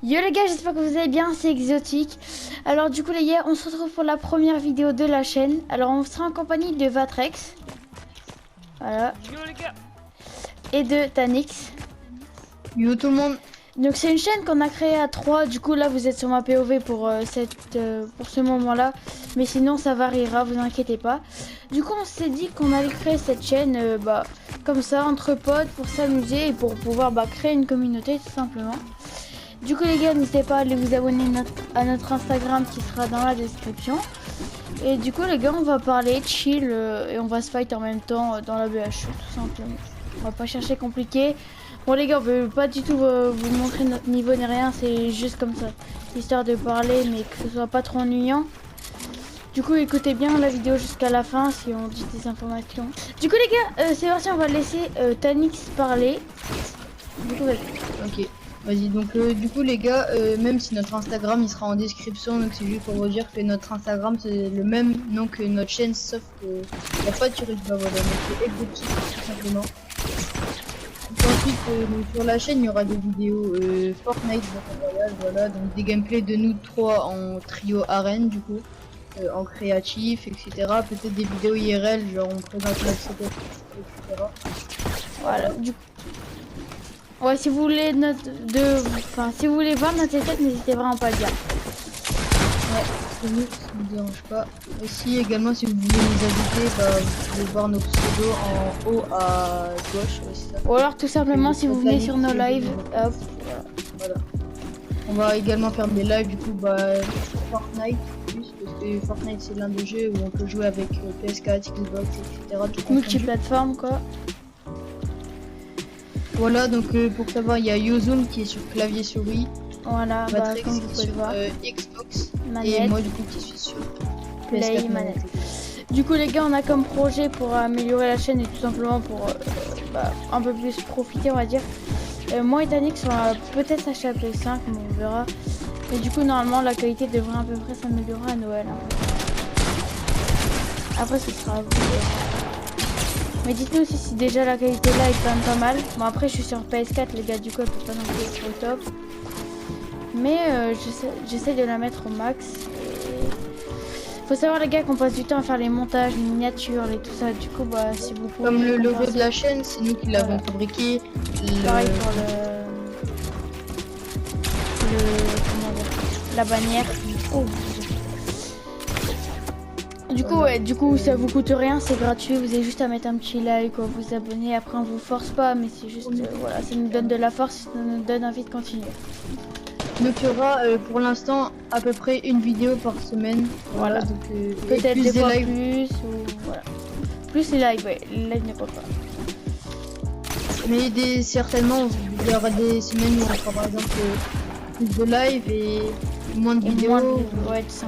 Yo les gars, j'espère que vous allez bien, c'est Exotique. Alors du coup les gars, on se retrouve pour la première vidéo de la chaîne. Alors on sera en compagnie de Vatrex. Voilà. Yo les gars. Et de Tanix. Yo tout le monde. Donc c'est une chaîne qu'on a créée à 3. Du coup là vous êtes sur ma POV pour, pour ce moment-là. Mais sinon ça variera, vous inquiétez pas. Du coup on s'est dit qu'on allait créer cette chaîne comme ça, entre potes, pour s'amuser et pour pouvoir créer une communauté tout simplement. Du coup les gars, n'hésitez pas à aller vous abonner à notre Instagram qui sera dans la description. Et du coup les gars, on va parler chill et on va se fight en même temps dans la BHE tout simplement. On va pas chercher compliqué. Bon les gars, on veut pas du tout vous montrer notre niveau ni rien, c'est juste comme ça. Histoire de parler mais que ce soit pas trop ennuyant. Du coup écoutez bien la vidéo jusqu'à la fin si on dit des informations. Du coup les gars, c'est parti, on va laisser Tanix parler. Du coup vas-y. Ok, vas-y. Donc du coup les gars, même si notre Instagram il sera en description, donc c'est juste pour vous dire que notre Instagram c'est le même nom que notre chaîne, sauf qu'il n'y a pas de tirage de voilà, donc c'est Exotique tout simplement. Donc, ensuite donc, sur la chaîne il y aura des vidéos Fortnite, voilà, donc des gameplays de nous trois en trio arène du coup. En créatif, etc. Peut-être des vidéos IRL, genre on présente notre setup, etc. Voilà, du coup. Ouais, si vous voulez si vous voulez voir notre setup, n'hésitez vraiment pas à le dire. Ouais, c'est mieux, ça ne me dérange pas. Aussi, également, si vous voulez nous ajouter, vous pouvez voir nos pseudos en haut à gauche. Ouais, c'est ça. Ou alors tout simplement si vous venez sur nos lives, hop. Voilà. On va également faire des lives du coup sur Fortnite, plus parce que Fortnite c'est l'un des jeux où on peut jouer avec PS4, Xbox, etc. Multiplateforme quoi. Voilà, donc pour savoir, il y a Yozoom qui est sur clavier souris. Voilà, Matrix comme vous pouvez le sur voir. Xbox Manette. et moi du coup qui suis sur Play, PS4 manette. Du coup les gars, on a comme projet pour améliorer la chaîne et tout simplement pour un peu plus profiter on va dire. Moi et Tanix on va peut-être s'acheter la Play 5, mais on verra. Et du coup normalement la qualité devrait à peu près s'améliorer à Noël. Après ce sera à vous. Mais dites-nous aussi si déjà la qualité là est quand même pas mal. Bon après je suis sur PS4 les gars, du coup elle peut pas non plus être au top. Mais j'essaie de la mettre au max. Faut savoir les gars qu'on passe du temps à faire les montages, les miniatures et tout ça. Du coup si vous pouvez... Comme le logo de la chaîne, c'est nous qui l'avons fabriqué. Pareil pour comment dire, la bannière. Oh. Du coup ça vous coûte rien, c'est gratuit, vous avez juste à mettre un petit like, vous abonner, après on vous force pas, mais c'est juste voilà, ça nous donne de la force, ça nous donne envie de continuer. Donc il y aura pour l'instant à peu près une vidéo par semaine. Voilà, donc peut-être plus des fois lives. plus, ou voilà. Plus les lives, ouais, les lives n'est pas. Mais certainement il y aura des semaines où on fera par exemple plus de live et moins de vidéos. Ouais, tout ça.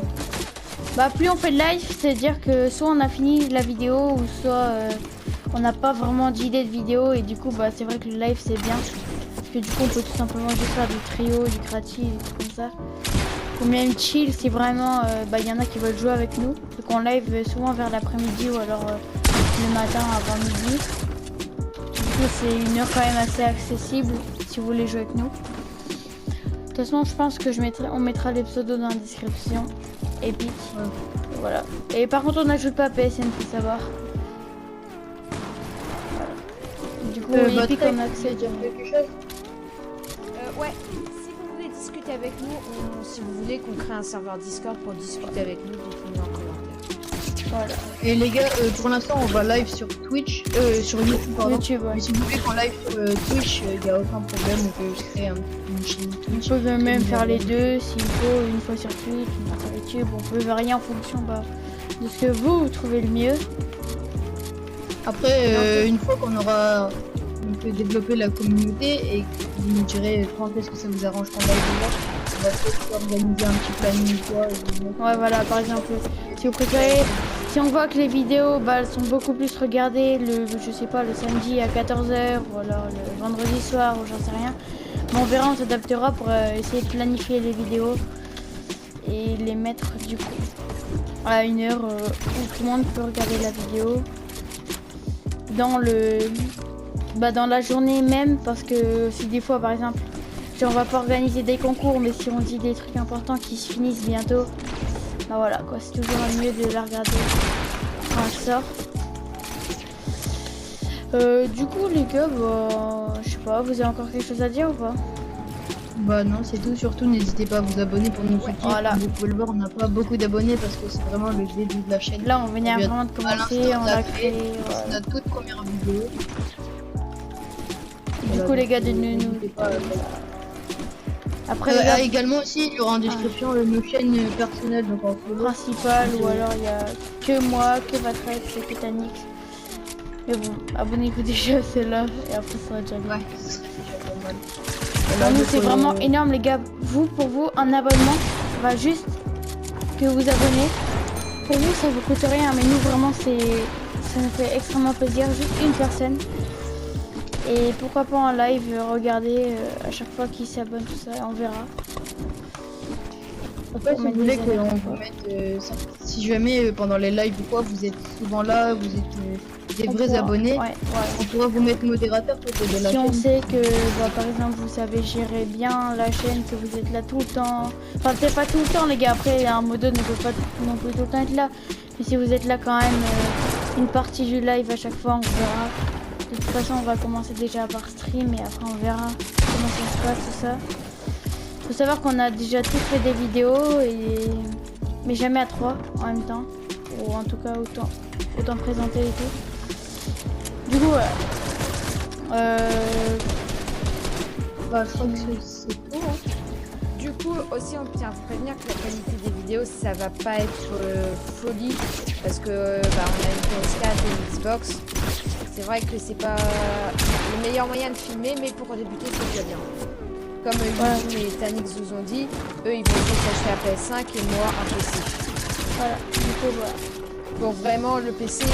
Plus on fait de live, c'est-à-dire que soit on a fini la vidéo ou soit on n'a pas vraiment d'idée de vidéo et du coup c'est vrai que le live c'est bien parce que du coup on peut tout simplement juste faire du trio, du créatif, des trucs comme ça. Ou même chill si vraiment y en a qui veulent jouer avec nous. Donc on live souvent vers l'après-midi ou alors le matin avant midi. Du coup c'est une heure quand même assez accessible si vous voulez jouer avec nous. De toute façon je pense que on mettra les pseudos dans la description. Epic, voilà. Et par contre on n'ajoute pas PSN, faut savoir. Voilà. Du coup Epic on accède. Quelque chose. Ouais, si vous voulez discuter avec nous, si vous voulez qu'on crée un serveur Discord pour discuter avec nous, dites-nous en commentaire. Voilà. Et les gars, pour l'instant on va live sur Twitch, sur YouTube pardon. YouTube, ouais. Mais si vous voulez qu'on live sur Twitch, il n'y a aucun problème, on peut créer une chaîne Twitch. On peut même faire les deux s'il faut, une fois sur Twitch, une fois sur YouTube. On peut varier en fonction de ce que vous trouvez le mieux. Après, une fois qu'on aura développé la communauté et que vous nous direz quand est-ce que ça vous arrange qu'on live là, on va peut-être organiser un petit planning ou quoi. Ouais voilà, par exemple, si vous préférez, si on voit que les vidéos elles sont beaucoup plus regardées je sais pas, le samedi à 14h ou alors le vendredi soir ou j'en sais rien, on verra, on s'adaptera pour essayer de planifier les vidéos et les mettre du coup à une heure où tout le monde peut regarder la vidéo dans dans la journée même, parce que si des fois par exemple Si on va pas organiser des concours, mais si on dit des trucs importants qui se finissent bientôt, bah voilà quoi, c'est toujours mieux de la regarder quand elle sort. Du coup les gars, bah, je sais pas, vous avez encore quelque chose à dire ou pas? Bah non, c'est tout. Surtout, n'hésitez pas à vous abonner pour nous soutenir. Voilà. Comme vous pouvez le voir, on n'a pas beaucoup d'abonnés parce que c'est vraiment le début de la chaîne. Là on venait vraiment de commencer, on a créé. C'est notre toute première vidéo. Du coup les gars, de nous. n'hésitez pas à- Après les gars, également aussi, il y aura en description nos chaînes personnelles, donc en follow. principal ou alors il y a que moi, que Patrick, que Tanix. Mais bon, abonnez-vous déjà à celle-là et après ça va déjà bien. Ouais, ce serait déjà pas mal. Pour nous c'est vraiment énorme les gars. Pour vous, un abonnement va juste que vous abonnez. Pour vous ça vous coûte rien, mais nous vraiment ça nous fait extrêmement plaisir, juste une personne. Et pourquoi pas en live, regarder à chaque fois qui s'abonne, tout ça, on verra. Après, si vous voulez qu'on vous mette, si jamais pendant les lives ou quoi, vous êtes souvent là, vous êtes des vrais abonnés, on pourra vous mettre modérateur pour de la si chaîne. on sait que, bah, par exemple, vous savez gérer bien la chaîne, que vous êtes là tout le temps. Enfin, peut-être pas tout le temps, les gars. Après, un modo ne peut pas non plus tout le temps être là. Mais si vous êtes là quand même, une partie du live à chaque fois, on verra. De toute façon, on va commencer déjà par stream et après, on verra comment ça se passe, tout ça. Faut savoir qu'on a déjà tous fait des vidéos, mais jamais à 3 en même temps. Ou en tout cas, autant présenter et tout. Du coup, voilà. Bah, je crois que c'est tout. Hein. Du coup, aussi, on tient à vous prévenir que la qualité des vidéos, ça va pas être folie parce que bah, on a une PS4 et une Xbox. C'est vrai que c'est pas le meilleur moyen de filmer, mais pour débuter, c'est déjà bien. Comme Yuzu et Tanix vous ont dit, eux, ils vont s'acheter un PS5 et moi un PC. Voilà, du coup, voilà. Donc vraiment, le PC,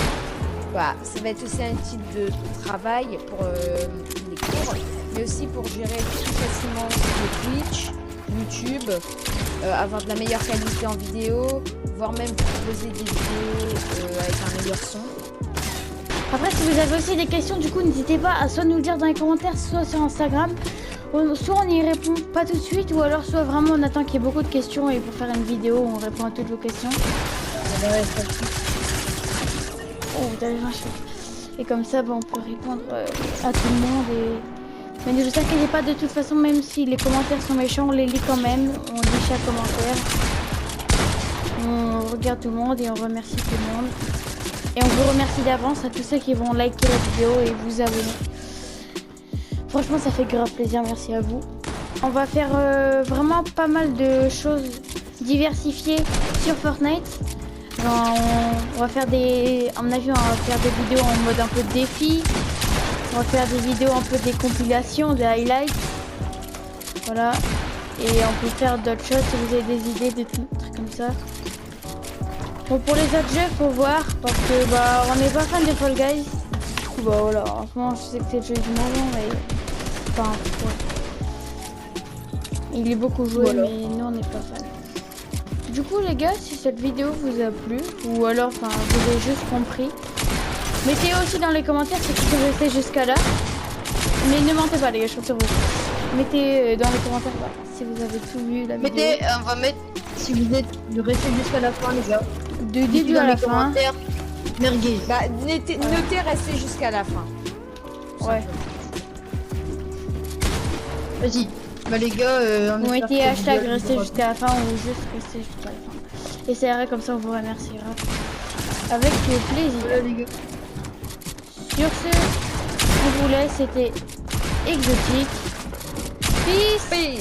bah, ça va être aussi un type de travail pour les cours, mais aussi pour gérer plus facilement le Twitch, YouTube, avoir de la meilleure qualité en vidéo, voire même proposer des vidéos avec un meilleur son. Après, si vous avez aussi des questions, du coup, n'hésitez pas à soit nous le dire dans les commentaires, soit sur Instagram. Soit on y répond pas tout de suite, ou alors soit vraiment on attend qu'il y ait beaucoup de questions et pour faire une vidéo, on répond à toutes vos questions. Oh, vous avez chaud. Et comme ça, on peut répondre à tout le monde. Mais ne vous inquiétez pas, de toute façon, même si les commentaires sont méchants, on les lit quand même. On lit chaque commentaire. On regarde tout le monde et on remercie tout le monde. Et on vous remercie d'avance à tous ceux qui vont liker la vidéo et vous abonner. Franchement, ça fait grave plaisir, merci à vous. On va faire vraiment pas mal de choses diversifiées sur Fortnite. On va faire à mon avis, on va faire des vidéos en mode un peu de défi. On va faire des vidéos un peu des compilations, des highlights. Voilà. Et on peut faire d'autres choses si vous avez des idées, des trucs comme ça. Bon, pour les autres jeux, faut voir parce que bah on n'est pas fan de Fall Guys. Bah voilà, en ce moment je sais que c'est le jeu du moment, mais enfin, ouais. Il est beaucoup joué, voilà. Mais nous on n'est pas fan. Du coup les gars, si cette vidéo vous a plu, ou alors enfin vous avez juste compris, mettez aussi dans les commentaires si vous restez jusqu'à là. Mais ne mentez pas les gars, je compte sur vous. Mettez dans les commentaires bah, si vous avez tout vu la vidéo. On va mettre si vous êtes resté jusqu'à la fin les gars. De début à la fin. Merguez. Bah, notez, restez jusqu'à la fin. Ouais. Vas-y. Bah les gars, on mettez hashtag rester jusqu'à la fin ou juste rester jusqu'à la fin. Et c'est vrai, comme ça on vous remerciera. Avec plaisir. Voilà, les gars. Sur ce, on vous laisse, c'était Exotique. Peace.